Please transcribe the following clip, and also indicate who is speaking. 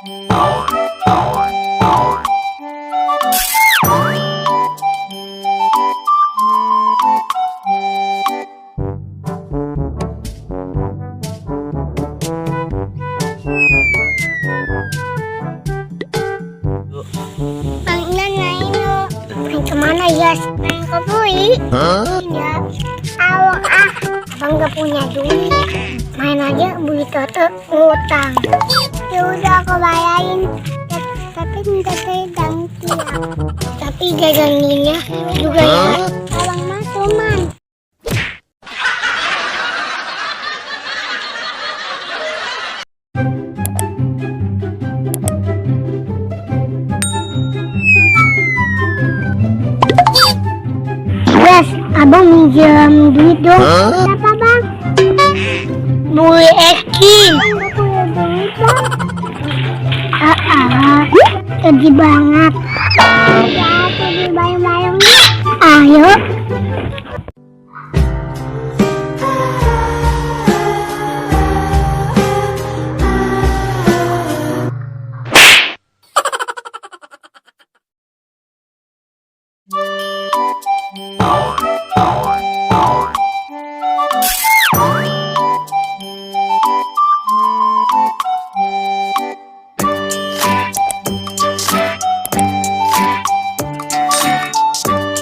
Speaker 1: Bang Inan main kemana ya? Main ke Bui? Iya. Awak abang gak punya duit. Main aja Bui Toto ngutang. Ya udah aku bayarin. Tapi minta saya ganti ya. Tapi jajaninnya juga ya. Abang masuk man. Yes, abang minjem duit dong. Berapa bang? Bui Eki. Nggak punya duit bang. Sedih banget. Ya, sedih bayang-bayang. Ayo.
Speaker 2: Oh.